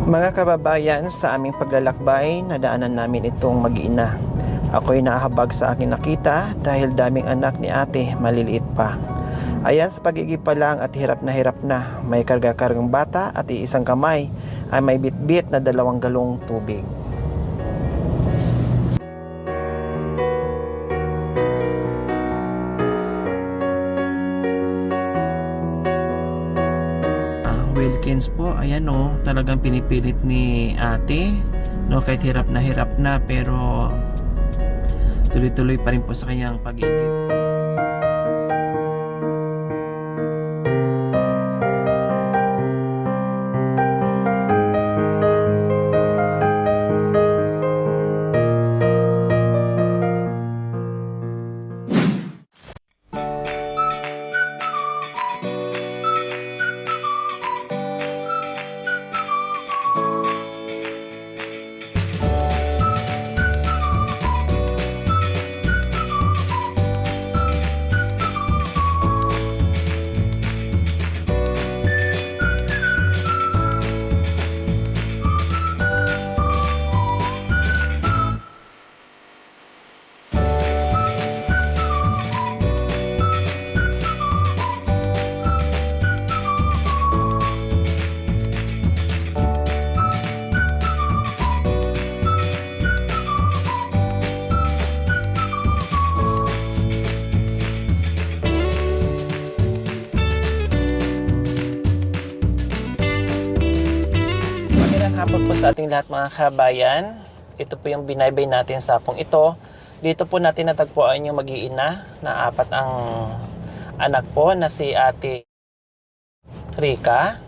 Mga kababayan, sa aming paglalakbay, nadaanan namin itong mag-ina. Ako'y naahabag sa aking nakita dahil daming anak ni ate, maliliit pa. Ayan, sa pagiging pa lang at hirap na may karga-kargang bata at iisang kamay ay may bitbit na 2 galong tubig. Wilkins po, ayan o, talagang pinipilit ni ate, no, kahit hirap na pero tuloy-tuloy pa rin po sa kanyang pag-iigib. Hapon po sa ating lahat mga kabayan. Ito po yung binaybay natin sa hapong ito. Dito po natin natagpuan yung mag-iina na 4 ang anak po na si Ate Rica.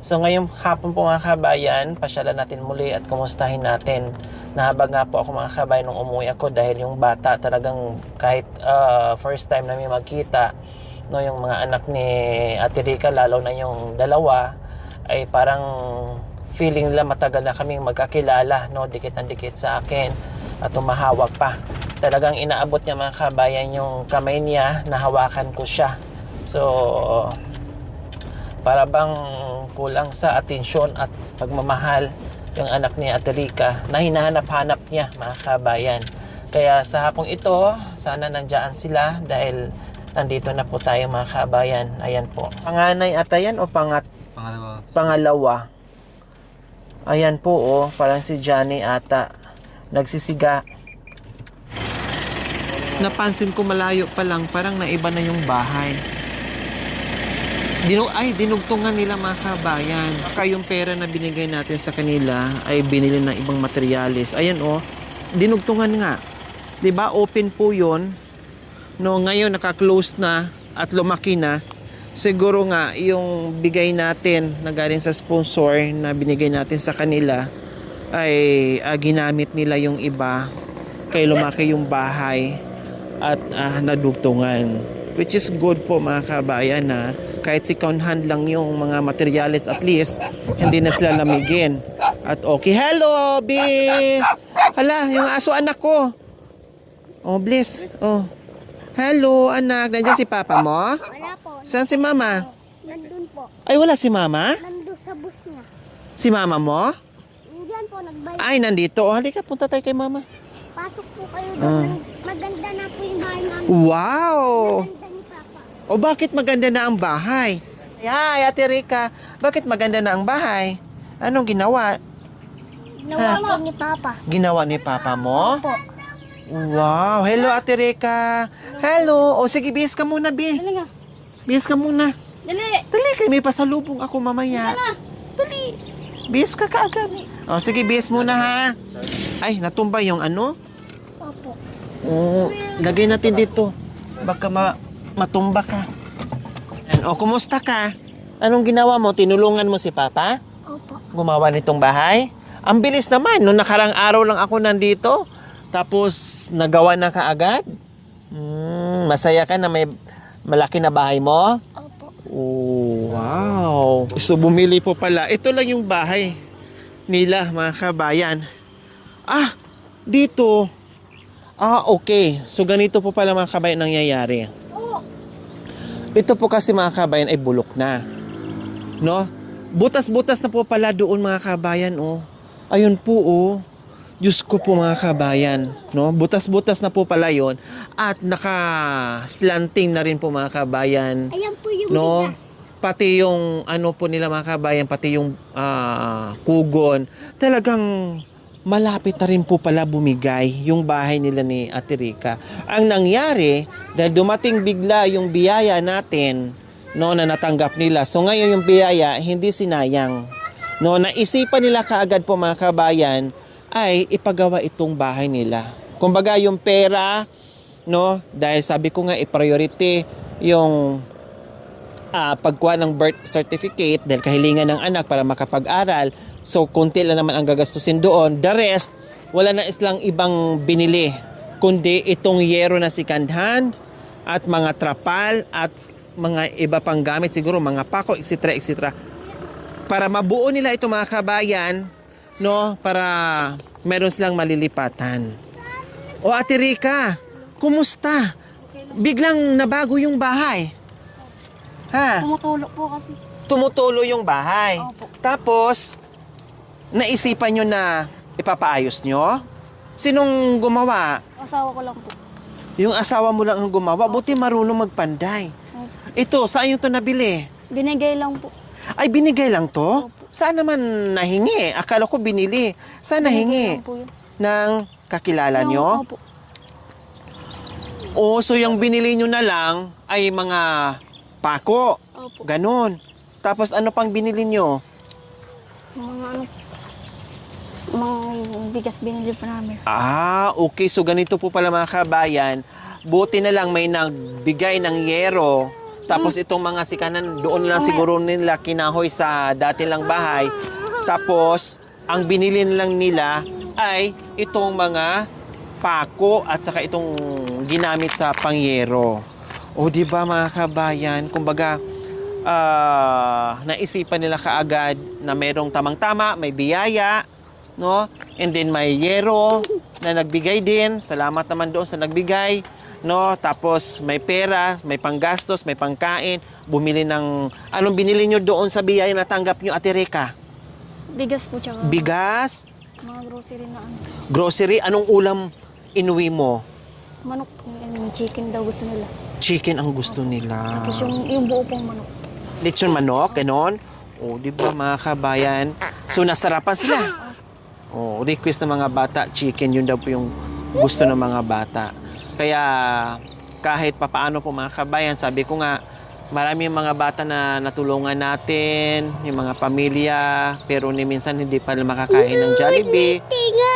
So ngayong hapon po mga kabayan, pasyalan natin muli at kumustahin natin. Nahabag nga po ako mga kabayan nung umuwi ako dahil yung bata talagang kahit first time namin magkita, no, yung mga anak ni Ate Rica, lalo na yung dalawa, ay parang feeling nila matagal na kaming magkakilala, no, dikit na dikit sa akin at tumahawak pa. Talagang inaabot niya mga kabayan yung kamay niya, nahawakan ko siya. So para bang kulang sa atensyon at pagmamahal yung anak ni Ate Rica na hinahanap-hanap niya mga kabayan. Kaya sa hapong ito, sana nandiyan sila dahil nandito na po tayo mga kabayan. Ayan po. Panganay ata yan o pangalawa? Ayan po, oh, parang si Johnny ata nagsisiga. Napansin ko malayo pa lang, parang naiba na yung bahay. Dinugtungan nila mga kabayan. Baka yung pera na binigay natin sa kanila ay binili ng ibang materyales. Ayan oh, dinugtungan nga. 'Di ba? Open po 'yon. No, ngayon naka-close na at lumaki na. Siguro nga yung bigay natin na galing sa sponsor na binigay natin sa kanila ay ginamit nila yung iba kaya lumaki yung bahay at nadugtungan, which is good po mga kabayan na kahit second hand lang yung mga materyales, at least hindi na sila lamigin at okay. Hello B, hala yung aso anak ko, oh bless, oh hello anak, nandiyan si papa mo? Wala po. Saan si mama? Nandun po. Ay, wala si mama? Nandun sa bus niya. Si mama mo? Diyan po, nagbayad. Ay, nandito. O, halika, punta tayo kay mama. Pasok po kayo doon. Maganda na po yung bahay namin. Wow! Maganda ni Papa. O, bakit maganda na ang bahay? Ay, Ate Rica, bakit maganda na ang bahay? Anong ginawa? Ginawa po ni Papa. Ginawa ni papa mo? Po. Wow! Hello, Ate Rica. Hello! O, sige, bihis ka muna, Bi. Dali nga. Bihis ka muna. Dali. Dali, kay may pasalubong ako mamaya. Dali. Bihis ka kaagad. O, sige, bihis muna, ha? Ay, natumba yung ano? Opo. Oo, lagay natin dito. Baka matumba ka. Ayan. O, kumusta ka? Anong ginawa mo? Tinulungan mo si Papa? Opo. Gumawa nitong bahay? Ang bilis naman. Noong nakarang araw lang ako nandito. Tapos, nagawa na kaagad? Masaya ka na may malaki na bahay mo? Opo. Oh, wow. So, bumili po pala. Ito lang yung bahay nila, mga kabayan. Ah, dito. Ah, okay. So, ganito po pala mga kabayan nangyayari. Ito po kasi mga kabayan ay bulok na. No? Butas-butas na po pala doon mga kabayan, oh. Ayun po, oh. Diyos ko po mga kabayan, no? Butas-butas na po pala yon at naka-slanting na rin po mga kabayan, Ayan po yung no? bigas. Pati yung ano po nila mga kabayan, pati yung kugon, talagang malapit na rin po pala bumigay yung bahay nila ni Ate Rica. Ang nangyari, dahil dumating bigla yung biyaya natin, no, na natanggap nila. So ngayon yung biyaya, hindi sinayang. No, naisipan nila kaagad po mga kabayan ay ipagawa itong bahay nila. Kumbaga yung pera, no, dahil sabi ko nga i-priority yung pagkuha ng birth certificate dahil kahilingan ng anak para makapag-aral. So konti lang naman ang gagastusin doon. The rest, wala na islang ibang binili kundi itong yero na second hand at mga trapal at mga iba pang gamit, siguro mga pako, etc. etc. Para mabuo nila ito mga kabayan, no, para meron silang malilipatan. O Ate Rica, kumusta? Biglang nabago yung bahay. Ha? Tumutulo po kasi. Tumutulo yung bahay. Opo. Tapos, naisipan nyo na ipapaayos nyo? Sinong gumawa? Asawa ko lang po. Yung asawa mo lang ang gumawa. Buti marunong magpanday. Opo. Ito, saan yung to nabili? Binigay lang po. Ay, binigay lang to? Opo. Saan naman nahingi? Akala ko binili. Saan Binigay nahingi? lang po yun. Ng kakilala nyo? Opo. O, so yung binili nyo na lang ay mga pako. Opo. Ganon. Tapos ano pang binili nyo? Mga ano, mga bigas binili pa namin. Ah, okay. So ganito po pala mga kabayan. Buti na lang may nagbigay ng yero. Tapos itong mga sikanan, doon lang siguro nila kinahoy sa dati lang bahay. Tapos, ang binili lang nila ay itong mga pako at saka itong ginamit sa pangyero. O di ba mga kabayan, kumbaga naisipan nila kaagad na mayroong tamang-tama, may biyaya, no? And then may yero na nagbigay din. Salamat naman doon sa nagbigay, no? Tapos may pera, may panggastos, may pangkain, bumili ng anong binili nyo doon sa biyaya na tanggap nyo, Ate Rica? Bigas po tsaka Bigas, mga grocery na ano. grocery, anong ulam inuwi mo? Manok po. Yung chicken daw gusto nila. Chicken ang gusto nila. Tapos yung buo pong manok. Lechon manok, ganon. O, di ba mga kabayan? So, nasarapan sila. O, request ng mga bata, chicken, yun daw po yung gusto ng mga bata. Kaya, kahit papaano po mga kabayan, sabi ko nga, marami yung mga bata na natulungan natin, yung mga pamilya, pero ni minsan hindi pa makakain ng Jollibee.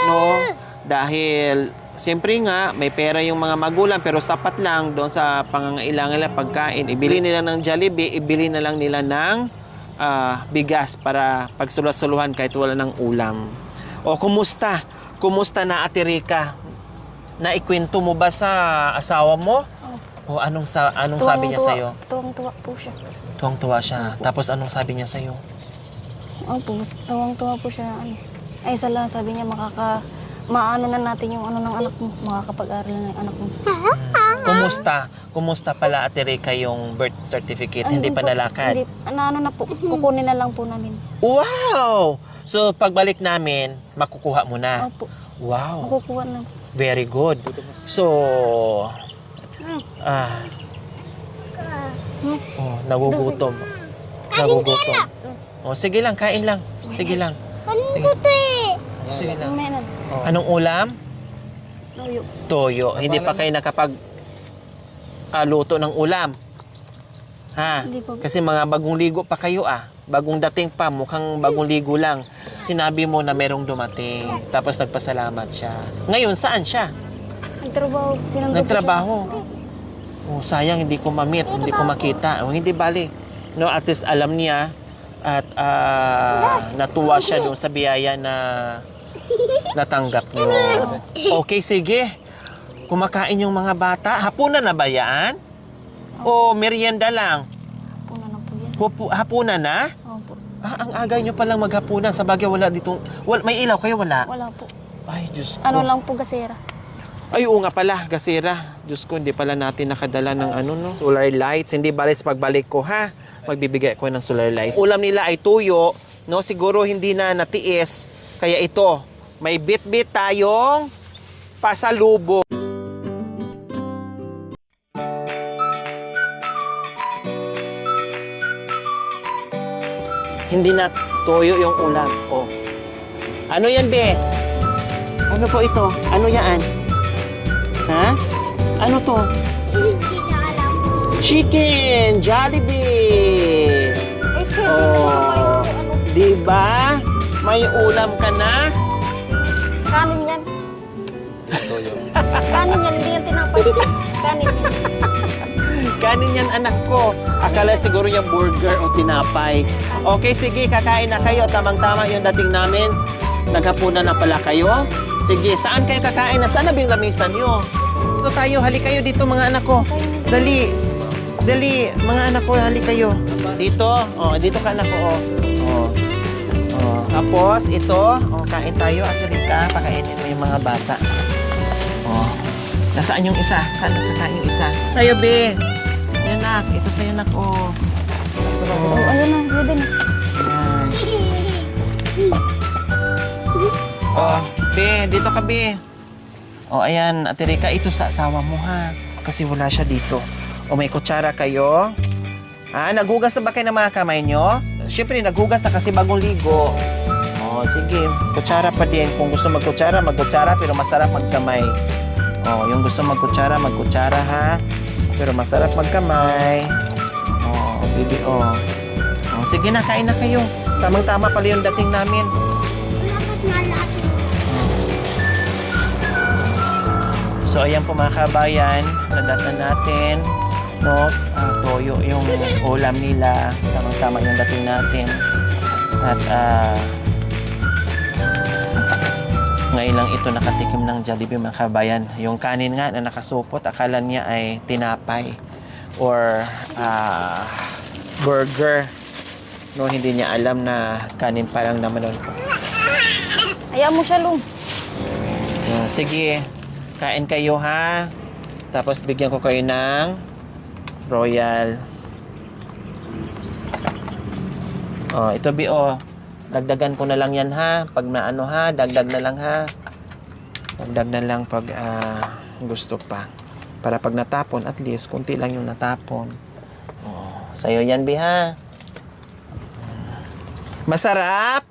No? Dahil, siyempre nga, may pera yung mga magulang pero sapat lang doon sa pangangailangan nila pagkain. Ibili nila ng Jollibee, ibili na lang nila ng bigas para pagsuluhan kahit wala ng ulam. O, kumusta? Kumusta na Ate Rica? Naikwento mo ba sa asawa mo? O anong sabi niya sa'yo? Tuwang-tuwa po siya. Tuwang-tuwa siya. Tapos anong sabi niya sa'yo? Opo, tuwang-tuwa po siya. Ano. Ay, isa lang sabi niya maano na natin yung ano ng anak mo. Makakapag-aral na yung anak mo. Kumusta? Kumusta pala Ate Rica yung birth certificate? Hindi pa nalakad? Hindi, ano na po, kukunin na lang po namin. Wow! So pagbalik namin, makukuha mo na. Opo, Wow! makukuha na. Very good. So, nagugutom. Nagugutom. Oh, sige lang, kain lang. Sige lang. Kanin ko to eh. Sige lang. May nan. Anong ulam? Toyo. Toyo. Hindi pa kayo luto ng ulam. Ha? Hindi po. Kasi mga bagong ligo pa kayo Bagong dating pa, mukhang bagong ligo lang. Sinabi mo na merong dumating. Tapos nagpasalamat siya. Ngayon, saan siya? Nagtrabaho. Sinundo po Nagtrabaho. Oh, sayang, hindi ko ma-meet, hindi ko makita. Oh, hindi bali. No, at least alam niya at natuwa siya doon sa biyaya na natanggap niyo. Okay, sige. Kumakain yung mga bata. Hapunan na ba yan? O merienda lang? Puna na po yan. Hapunan na? Opo. Ang aga nyo palang maghapunan. Sa bagay wala dito. May ilaw kayo, wala? Wala po. Ay, Diyos ko. Ano lang po, gasera. Ay, oo nga pala, gasera. Diyos ko, hindi pala natin nakadala ng solar lights. Hindi bali sa pagbalik ko, ha? magbibigay ako ng solar lights. Ulam nila ay tuyo, no? Siguro hindi na natiis. Kaya ito, may bit-bit tayong pasalubong. Hindi na toyo yung ulam. Oh. Ano yan, be? Ano po ito? Ano yan? Ha? Ano to? Hindi na alam. Chicken! Jollibee! Eh, sir, di naman kayo, Oh. Diba? May ulam ka na? kanin yan. Kanin yan, hindi yan tinapay. Kanin yan. Kanin yan, anak ko. Akala siguro yung burger o tinapay. Okay, sige, kakain na kayo. Tamang-tama yung dating namin. Naghapunan na pala kayo. Sige, saan kayo kakain? Nasaan na ba yung lamisan nyo? Dito tayo, hali kayo dito mga anak ko. Dali. Dali, mga anak ko, hali kayo. Dito, oh, dito ka anak ko, oh. Oh. Oh. Tapos, ito, oh, kain tayo. At Rika, pakainin mo yung mga bata. Oh. Nasaan yung isa? Saan kakain yung isa? Sa'yo, be. Yan, nak. Ito sa'yo, nak, oh. Oh, ayun na, pwede na. Yan. Oh, be, dito ka, be. Oh, ayan, Ate Rika, ito sa asawa mo, ha? Kasi wala siya dito. O, may kutsara kayo. Ah, nagugas na ba kayo ng mga kamay nyo? Siyempre, nagugas na kasi bagong ligo. Oh, sige. Kutsara pa din. Kung gusto magkutsara, magkutsara, pero masarap magkamay. Oh, yung gusto magkutsara, magkutsara, ha? Pero masarap magkamay. Oh, baby, oh. Oh, sige na, kain na kayo. Tamang-tama pala yung dating namin. Dapat malapit. So, ayan po mga kabayan, nadatan natin, no? Toyo yung ulam nila, tamang-tama yung dating natin. At ngayon lang ito nakatikim ng Jollibee mga kabayan. Yung kanin nga na nakasupot, akala niya ay tinapay or burger. No, hindi niya alam na kanin pa lang naman nun. Hayaan mo siya, Lung. Sige, kain kayo ha. Tapos bigyan ko kayo ng Royal. Oh, ito bi oh. Dagdagan ko na lang yan ha. Pag naano ha, dagdag na lang ha. Dagdag na lang pag gusto pa. Para pag natapon, at least kunti lang yung natapon. Oh, sa'yo yan bi ha. Masarap?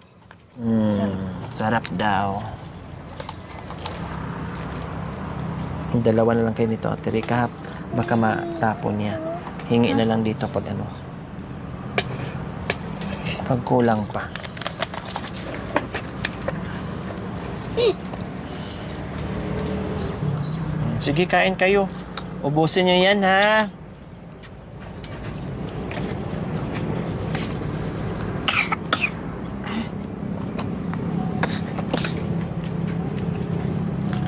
Sarap daw. Dalawa na lang kayo nito, Ate Rika. Baka matapon niya. Hingi na lang dito pag ano. Pag kulang pa. Sige, kain kayo. Ubusin nyo yan, ha?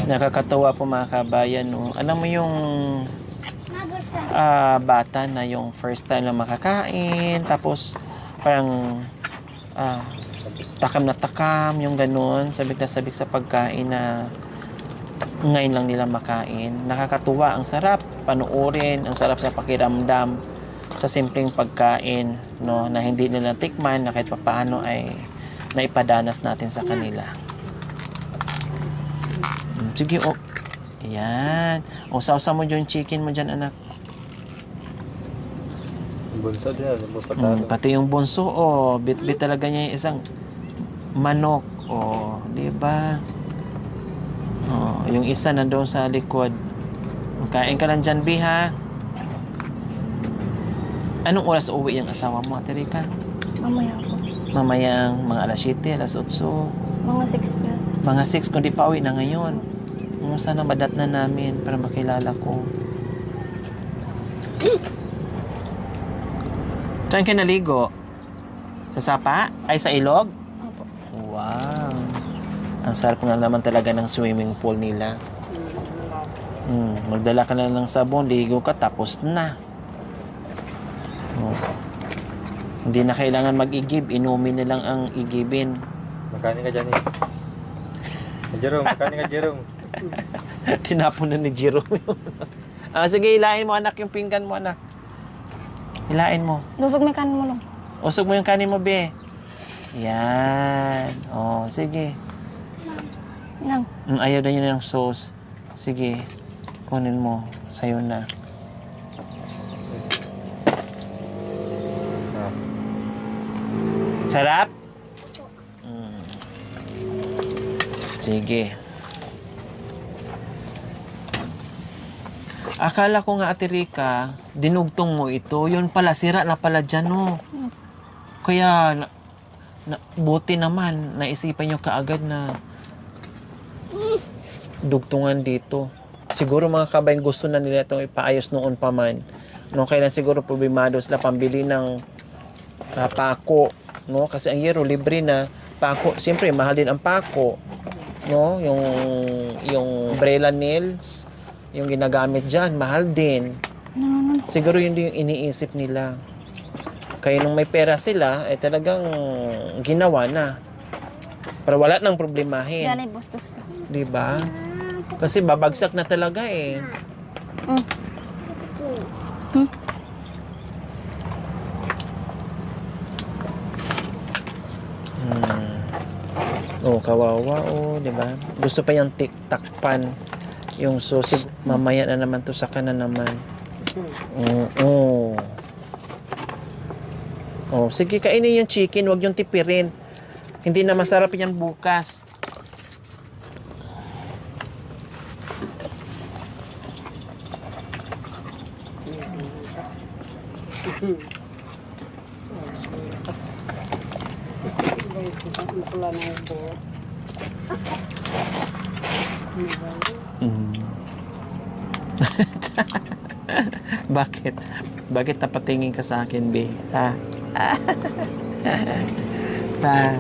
Nakakatawa po mga kabayan, no? Alam mo yung bata na yung first time na makakain, tapos parang takam na takam, yung ganun, sabik na sabik sa pagkain na ngayon lang nila makain. Nakakatuwa, ang sarap panuorin, ang sarap sa pakiramdam sa simpleng pagkain, no, na hindi nila tikman, na kahit papaano ay naipadanas natin sa kanila. Sige, oh. Ayan. O, sausa mo dyan chicken mo dyan, anak. Bunso din, patado. Pati yung bunso, oh. Bit-bit talaga niya yung isang manok. Oh, di ba? Oh, yung isa nandoon sa likod. Kain ka lang dyan, Bi, ha? Anong oras uwi yung asawa mo, Ate Rika? Mamaya po. Mamayang mga alas 7, alas 8. Mga 6 pa. Mga 6, kundi pa uwi na ngayon. Sana madat na namin para makilala ko. Saan ka naligo? Sa sapa? Ay, sa ilog? Opo. Wow. Ang sarap nga naman talaga ng swimming pool nila. Magdala ka na ng sabon, ligo ka, tapos na. Hindi na kailangan mag-igib, inumin na lang ang igibin. Makanin ka dyan eh. Jerome, makanin ka Jerome. Tinapon na ni Jerome yun. Sige, ilahin mo anak yung pinggan mo anak. Hilain mo. Lusog may kanin mo lang. Usog mo yung kanin mo, be. Yan. Oh, sige. Nang. Ayaw na niya ng sauce. Sige. Kunin mo. Sa'yo na. Sarap? Sige. Akala ko nga, Ate Rica, dinugtong mo ito. Yun pala, sira na pala dyan, no? Kaya, buti naman, naisipan nyo kaagad na dugtungan dito. Siguro mga kabayan, gusto na nila itong ipaayos noon pa man. No, kailan siguro problemado sila pambili ng pako, no? Kasi ang yero, libre na pako. Siyempre, mahal din ang pako. No, yung umbrella nails, yung ginagamit diyan, mahal din. Siguro yun din yung iniisip nila. Kaya nung may pera sila, eh talagang ginawa na. Para wala nang problemahin. Yan ay bustos ka. 'Di ba? Kasi babagsak na talaga eh. Oh, kawawa, oh, di ba? Gusto pa yung tiktakpan. Yung susig, mamaya na naman to sa kanan naman. Oh. Oh, sige, kainin yung chicken, wag yung tipirin. Hindi na masarap yan bukas. Bakit? Bakit napatingin ka sa akin, be? Ha? Pa.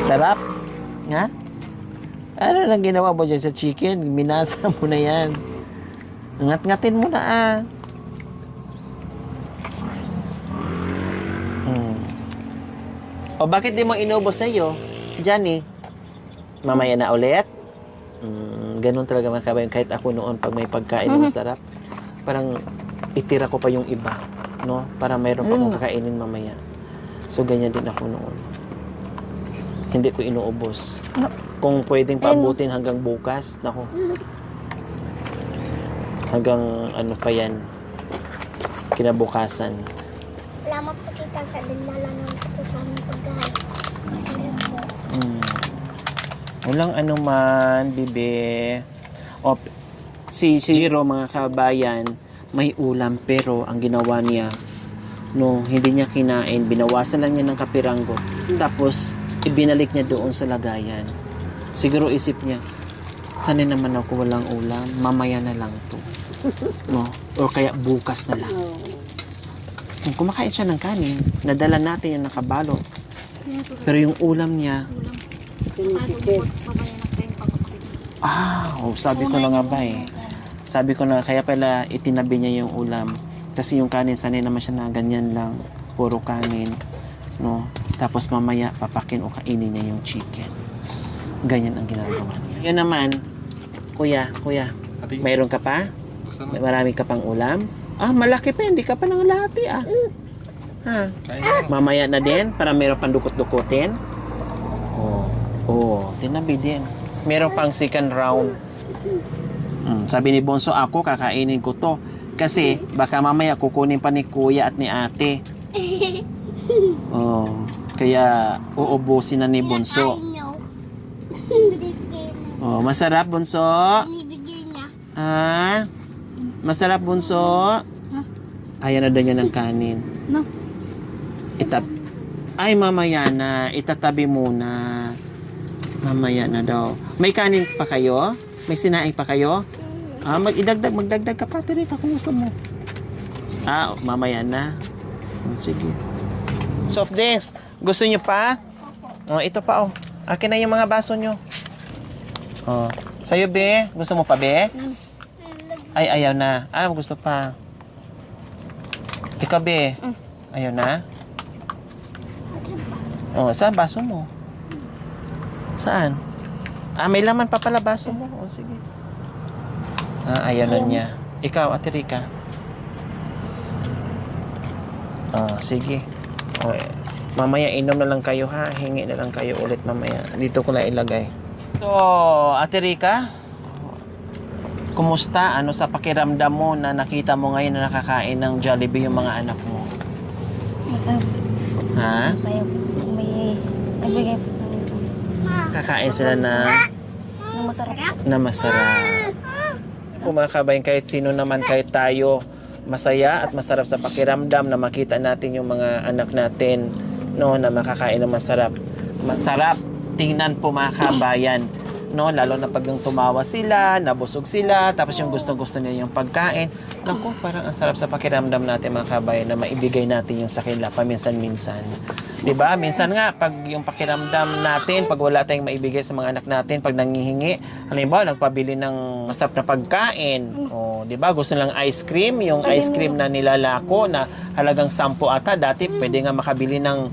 Sarap? Nga? Ano nang ginawa mo dyan sa chicken? Minasa mo na yan. Ngat-ngatin mo na O bakit di mo inubos sa'yo? Johnny? Mamaya na ulit? Ganun talaga mga kabayan. Kahit ako noon, pag may pagkain na masarap, parang itira ko pa yung iba, no? Para mayroon pa akong kakainin mamaya. So, ganyan din ako noon. Hindi ko inuubos. Kung pwedeng paabutin hanggang bukas, nako. Hanggang ano pa yan, kinabukasan. Salamat po kita sa dinala ng po sa aming pagkain. Masarap po. Walang anuman, bibe. O, si Jiro, mga kabayan, may ulam pero ang ginawa niya, no, hindi niya kinain, binawasan lang niya ng kapiranggo. Tapos, ibinalik niya doon sa lagayan. Siguro isip niya, sanay naman ako walang ulam, mamaya na lang to. No? O kaya bukas na lang. Kung kumakain siya ng kanin, nadala natin yung nakabalo. Pero yung ulam niya, sabi ko na nga ba eh. Sabi ko na, kaya pala itinabi niya yung ulam. Kasi yung kanin, sanay naman siya na ganyan lang. Puro kanin. No? Tapos mamaya, papakin o kainin niya yung chicken. Ganyan ang ginagawa niya. Yan naman, kuya, mayroon ka pa? May marami ka pang ulam? Malaki pa, hindi ka pa nangalahati Ha? Mamaya na din, para mayroon pang dukot-dukutin. Tinabi din. Meron pang second round. Sabi ni Bonso, ako kakainin ko to. Kasi baka mamaya kukunin pa ni kuya at ni ate. Kaya uubusin na ni Bonso. Masarap, Bonso? Binibigay niya. Masarap, Bonso? Ayan na daw niya ng kanin. No. Ay, mamaya na. Itatabi muna. Mamaya na daw. May kanin pa kayo? May sinaing pa kayo? Magdagdag ka pa, Terika, kung gusto mo. Mamaya na. Sige. Soft drinks. Gusto nyo pa? Ito pa, Akin na yung mga baso nyo. Sa'yo, be? Gusto mo pa, be? Ay, ayaw na. Gusto pa. Ikaw, be? Ayaw na? Saan baso mo? Saan? May laman pa pala baso mo. Sige. Ayaw na niya. Ikaw, Ate Rica. Sige. O, mamaya inom na lang kayo ha. Hingi na lang kayo ulit mamaya. Dito ko na ilagay. So, Ate Rica, kumusta? Ano sa pakiramdam mo na nakita mo ngayon na nakakain ng Jollibee yung mga anak mo? Masaya po. Ha? Masaya po. May nagbigay po namin po. Kakain sila na Masarap po. masarap. Kung mga kabayan, kahit sino naman, kahit tayo, masaya at masarap sa pakiramdam na makita natin yung mga anak natin, no, na makakain ng masarap. Masarap tingnan po mga kabayan, no, lalo na pag yung tumawa sila, nabusog sila, tapos yung gusto nila yung pagkain. Naku, parang ang sarap sa pakiramdam natin mga kabayan na maibigay natin yung sa kanila paminsan-minsan. 'Di ba? Minsan nga pag yung pakiramdam natin, pag wala tayong maibigay sa mga anak natin, pag nanghihingi, halimbawa nagpabili ng masarap na pagkain, o 'di ba? Gusto lang ice cream, yung ice cream na nilalako na halagang 10 ata, dati pwede nga makabili ng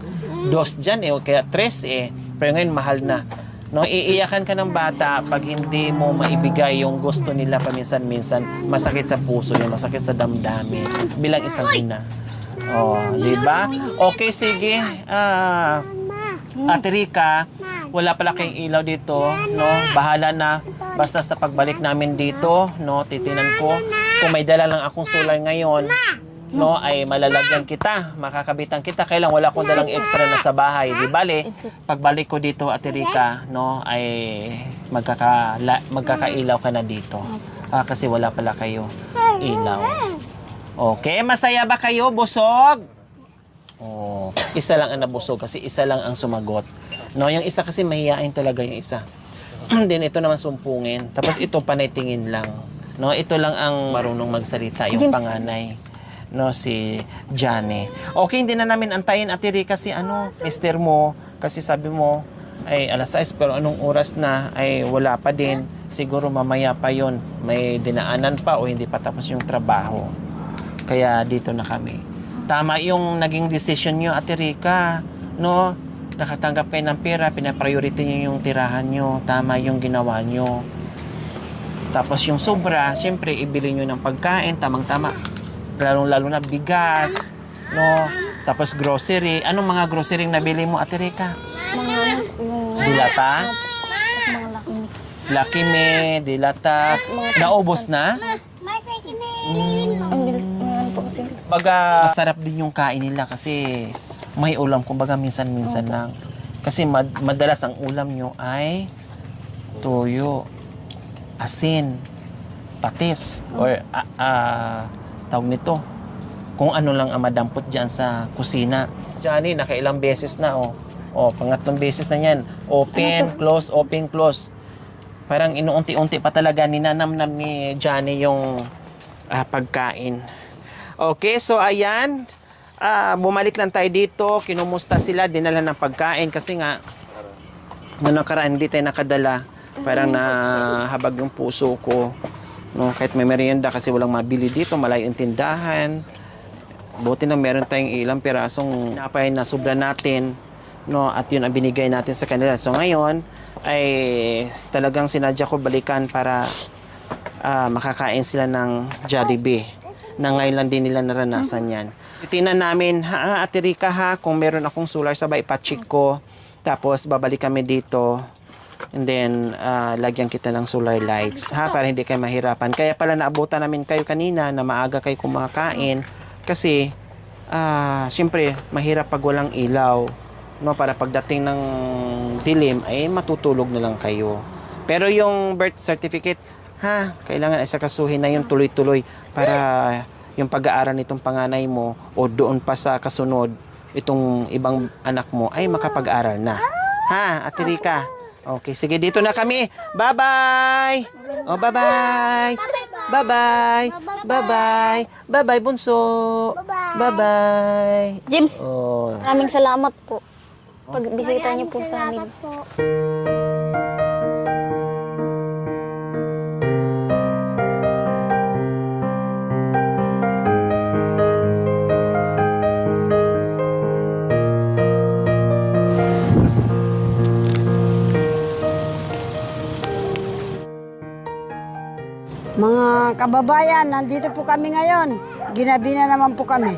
2 diyan o kaya 3 pero ngayon mahal na. No, iiyakan ka ng bata pag hindi mo maibigay yung gusto nila paminsan-minsan. Masakit sa puso yun, masakit sa damdamin bilang isang ina. Oh, di ba? Okay, sige. Ate Rica, wala pala kayong ilaw dito, no? Bahala na. Basta sa pagbalik namin dito, no, titinan ko. Kung may dala lang akong solar ngayon, no, ay malalagyan kita, makakabitan kita. Kailang wala akong dalang extra na sa bahay. Di bale, pagbalik ko dito, Ate Rica, no, ay magkakailaw ka na dito. Kasi wala pala kayo ilaw. Okay, masaya ba kayo? Busog? Oh, isa lang ang nabusog kasi isa lang ang sumagot. No, yung isa kasi mahihain talaga yung isa. Then ito naman sumpungin. Tapos ito panay tingin lang. No, ito lang ang marunong magsalita, yung James. panganay. No, si Johnny. Okay, hindi na namin antayin, Ate Rica, si mister mo. Kasi sabi mo, ay alas 6, pero anong oras na, ay wala pa din. Siguro mamaya pa yon, may dinaanan pa o hindi pa tapos yung trabaho. Kaya dito na kami. Tama yung naging decision nyo, Ate Rica. No, nakatanggap kayo ng pera, pinapriority nyo yung tirahan nyo. Tama yung ginawa nyo. Tapos yung sobra, siyempre, ibili nyo ng pagkain, tamang-tama. Lalo na bigas, no? Tapos grocery. Anong mga grocery nabili mo, Ate Rica? Mga yung... Dilata? Tapos mga laki. Lucky Me, dilata. Naubos na? Ang bilis, ano po kasi. Baga, masarap din yung kain nila kasi may ulam. Kumbaga, minsan-minsan lang. Kasi madalas ang ulam nyo ay toyo, asin, patis, or tawag nito, kung ano lang ang madampot dyan sa kusina. Johnny, nakailang beses na, pangatlong beses na yan. Open, close, open, close. Parang inuunti-unti pa talaga ninanamnam ni Johnny yung pagkain. Okay, so ayan, bumalik lang tayo dito, kinumusta sila, dinala ng pagkain kasi nga, noong nakaraan hindi tayo nakadala, parang nahabag yung puso ko. No, kahit may merienda kasi walang mabili dito, malayo yung tindahan. Buti na meron tayong ilang pirasong napay na sobra natin, no, at yun ang binigay natin sa kanila. So ngayon ay talagang sinadya ko balikan para makakain sila ng Jollibee na ngayon lang din nila naranasan yan. Titingnan namin, Ate Rica, kung meron akong solar sabay, ipacheck ko. Tapos babalik kami dito. And then, lagyan kita ng solar lights, para hindi kayo mahirapan. Kaya pala naabutan namin kayo kanina na maaga kayo kumakain. Kasi, siyempre, mahirap pag walang ilaw. No, para pagdating ng dilim, ay matutulog na lang kayo. Pero yung birth certificate, kailangan isakasuhin na yung tuloy-tuloy para yung pag-aaral nitong panganay mo o doon pa sa kasunod, itong ibang anak mo ay makapag-aral na. Ate Rica? Okay, sige, dito na kami. Bye-bye! Bye-bye! Bye-bye! Bye-bye! Bye-bye, bunso! Bye-bye! James, maraming salamat po. Pagbisita niyo po sa amin. Mga kababayan, nandito po kami ngayon. Ginabi na naman po kami.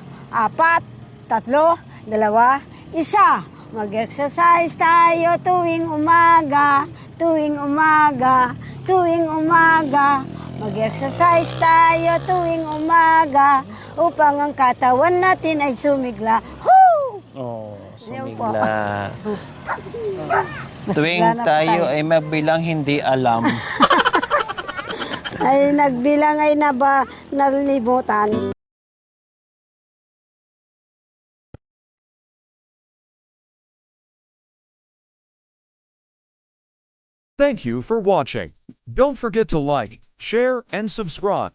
4, 3, 2, 1. Mag-exercise tayo tuwing umaga, tuwing umaga, tuwing umaga. Mag-exercise tayo tuwing umaga upang ang katawan natin ay sumigla. Woo! Oh, Yan po. sumigla. Masigla Tuwing na po tayo ay magbilang hindi alam. ay nagbilang ay nalimutan. Thank you for watching. Don't forget to like, share, and subscribe.